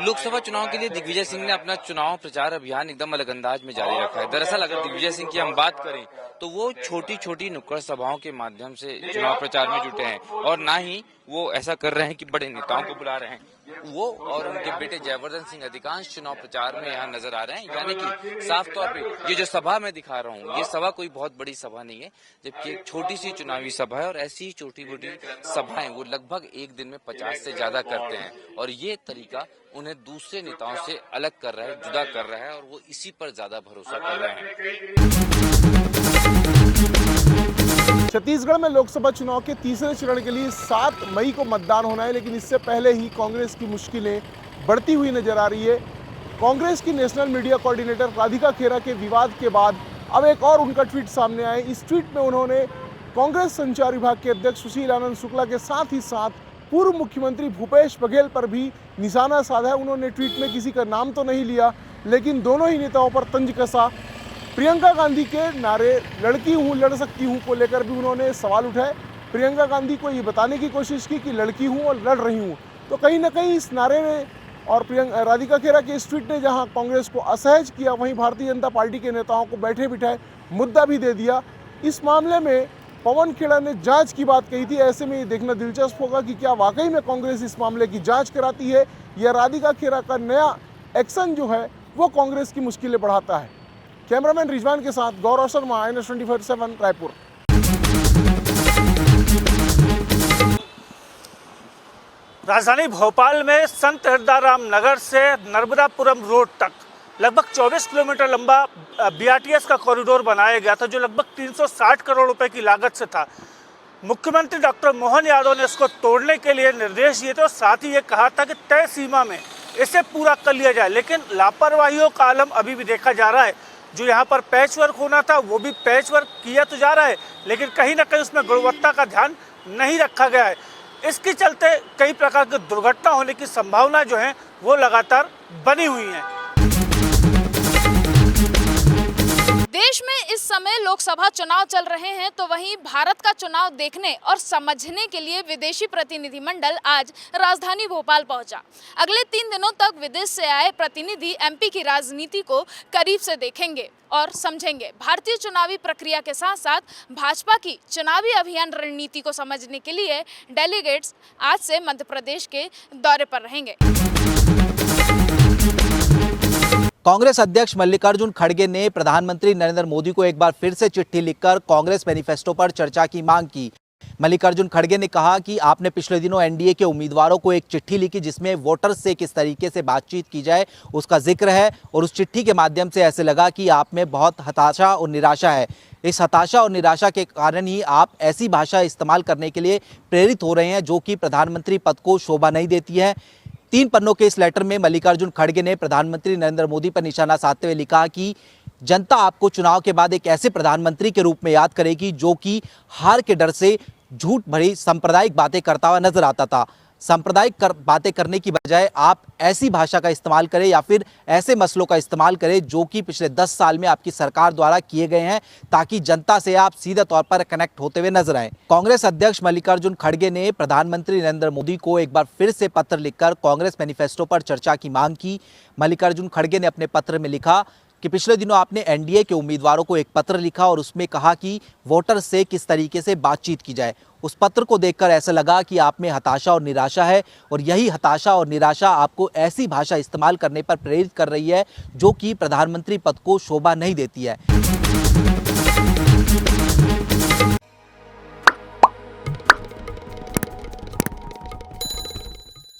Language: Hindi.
लोकसभा चुनाव के लिए दिग्विजय सिंह ने अपना चुनाव प्रचार अभियान एकदम अलग अंदाज में जारी रखा है। दरअसल अगर दिग्विजय सिंह की हम बात करें तो वो छोटी छोटी नुक्कड़ सभाओं के माध्यम से चुनाव प्रचार में जुटे हैं और ना ही वो ऐसा कर रहे हैं कि बड़े नेताओं को बुला रहे हैं। वो और उनके बेटे जयवर्धन सिंह अधिकांश चुनाव प्रचार में यहाँ नजर आ रहे हैं, यानी कि साफ तौर पे ये जो सभा मैं दिखा रहा हूँ, ये सभा कोई बहुत बड़ी सभा नहीं है, जबकि एक छोटी सी चुनावी सभा है और ऐसी ही छोटी मोटी सभाएं वो लगभग एक दिन में 50 से ज्यादा करते हैं और ये तरीका उन्हें दूसरे नेताओं से अलग कर रहा है, जुदा कर रहा है और वो इसी पर ज्यादा भरोसा कर रहे हैं। छत्तीसगढ़ में लोकसभा चुनाव के तीसरे चरण के लिए 7 मई को मतदान होना है, लेकिन इससे पहले ही कांग्रेस की मुश्किलें बढ़ती हुई नजर आ रही है। कांग्रेस की नेशनल मीडिया कोऑर्डिनेटर राधिका खेरा के विवाद के बाद अब एक और उनका ट्वीट सामने आया। इस ट्वीट में उन्होंने कांग्रेस संचार विभाग के अध्यक्ष सुशील आनंद शुक्ला के साथ ही साथ पूर्व मुख्यमंत्री भूपेश बघेल पर भी निशाना साधा है। उन्होंने ट्वीट में किसी का नाम तो नहीं लिया, लेकिन दोनों ही नेताओं पर तंज कसा। प्रियंका गांधी के नारे लड़की हूँ लड़ सकती हूँ को लेकर भी उन्होंने सवाल उठाए। प्रियंका गांधी को ये बताने की कोशिश की कि लड़की हूँ और लड़ रही हूँ। तो कहीं ना कहीं इस नारे ने और राधिका खेरा के इस ट्वीट ने जहां कांग्रेस को असहज किया, वहीं भारतीय जनता पार्टी के नेताओं को बैठे बिठाए मुद्दा भी दे दिया। इस मामले में पवन खेड़ा ने जांच की बात कही थी। ऐसे में ये देखना दिलचस्प होगा कि क्या वाकई में कांग्रेस इस मामले की जांच कराती है या राधिका खेरा का नया एक्शन जो है वो कांग्रेस की मुश्किलें बढ़ाता है। कैमरामैन रिजवान के साथ गौरव शर्मा, INS24/7 रायपुर। राजधानी भोपाल में संत हिरदाराम नगर से नर्मदापुरम रोड तक लगभग 24 किलोमीटर लंबा BRTS का कॉरिडोर बनाया गया था, जो लगभग 360 करोड़ रुपए की लागत से था। मुख्यमंत्री डॉक्टर मोहन यादव ने इसको तोड़ने के लिए निर्देश दिए थे और साथ ही ये कहा था कि तय सीमा में इसे पूरा कर लिया जाए, लेकिन लापरवाहियों का आलम अभी भी देखा जा रहा है। जो यहाँ पर पैच वर्क होना था वो भी पैच वर्क किया तो जा रहा है, लेकिन कहीं ना कहीं उसमें गुणवत्ता का ध्यान नहीं रखा गया है। इसके चलते कई प्रकार की दुर्घटना होने की संभावना जो है वो लगातार बनी हुई है। देश में इस समय लोकसभा चुनाव चल रहे हैं, तो वहीं भारत का चुनाव देखने और समझने के लिए विदेशी प्रतिनिधिमंडल आज राजधानी भोपाल पहुंचा। अगले 3 दिनों तक विदेश से आए प्रतिनिधि MP की राजनीति को करीब से देखेंगे और समझेंगे। भारतीय चुनावी प्रक्रिया के साथ साथ भाजपा की चुनावी अभियान रणनीति को समझने के लिए डेलीगेट्स आज से मध्य प्रदेश के दौरे पर रहेंगे। कांग्रेस अध्यक्ष मल्लिकार्जुन खड़गे ने प्रधानमंत्री नरेंद्र मोदी को एक बार फिर से चिट्ठी लिखकर कांग्रेस मैनिफेस्टो पर चर्चा की मांग की। मल्लिकार्जुन खड़गे ने कहा कि आपने पिछले दिनों NDA के उम्मीदवारों को एक चिट्ठी लिखी जिसमें वोटर्स से किस तरीके से बातचीत की जाए उसका जिक्र है और उस चिट्ठी के माध्यम से ऐसे लगा कि आप में बहुत हताशा और निराशा है। इस हताशा और निराशा के कारण ही आप ऐसी भाषा इस्तेमाल करने के लिए प्रेरित हो रहे हैं जो कि प्रधानमंत्री पद को शोभा नहीं देती है। 3 पन्नों के इस लेटर में मल्लिकार्जुन खड़गे ने प्रधानमंत्री नरेंद्र मोदी पर निशाना साधते हुए लिखा कि जनता आपको चुनाव के बाद एक ऐसे प्रधानमंत्री के रूप में याद करेगी जो कि हार के डर से झूठ भरी सांप्रदायिक बातें करता हुआ नजर आता था। सांप्रदायिक बातें करने की बजाय आप ऐसी भाषा का इस्तेमाल करें या फिर ऐसे मसलों का इस्तेमाल करें जो कि पिछले 10 साल में आपकी सरकार द्वारा किए गए हैं, ताकि जनता से आप सीधे तौर पर कनेक्ट होते हुए नजर आए। कांग्रेस अध्यक्ष मल्लिकार्जुन खड़गे ने प्रधानमंत्री नरेंद्र मोदी को एक बार फिर से पत्र लिखकर कांग्रेस मैनिफेस्टो पर चर्चा की मांग की। मल्लिकार्जुन खड़गे ने अपने पत्र में लिखा कि पिछले दिनों आपने NDA के उम्मीदवारों को एक पत्र लिखा और उसमें कहा कि वोटर से किस तरीके से बातचीत की जाए। उस पत्र को देखकर ऐसा लगा कि आप में हताशा और निराशा है और यही हताशा और निराशा आपको ऐसी भाषा इस्तेमाल करने पर प्रेरित कर रही है जो कि प्रधानमंत्री पद को शोभा नहीं देती है।